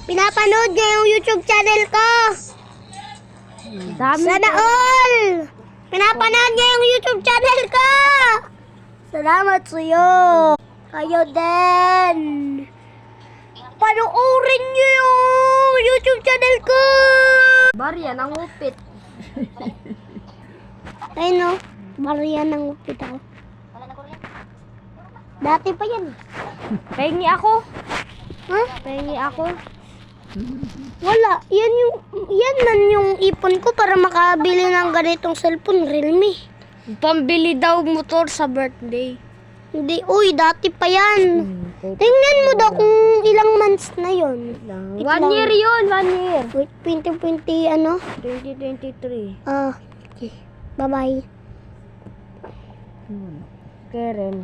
Pinapanood niya yung YouTube channel ko. Sana all! Pinapanood niya yung YouTube channel ko. Salamat sa'yo. Kayo din. Panoorin niyo yung YouTube channel ko. Barya ng upit. Ayun no, Maria ng upit ako. Dati pa yan. Pahingi ako. Ha? Pahingi ako. Wala. Yan man yung ipon ko para makabili ng ganitong cellphone, Realme. Pambili daw motor sa birthday. Hindi, uy, dati pa yan. Tingnan mo daw kung ilang months na yon. Wait 1 lang. year yun, 1 year. Wait, 2020 ano? 2023. Okay. Bye-bye. Karen.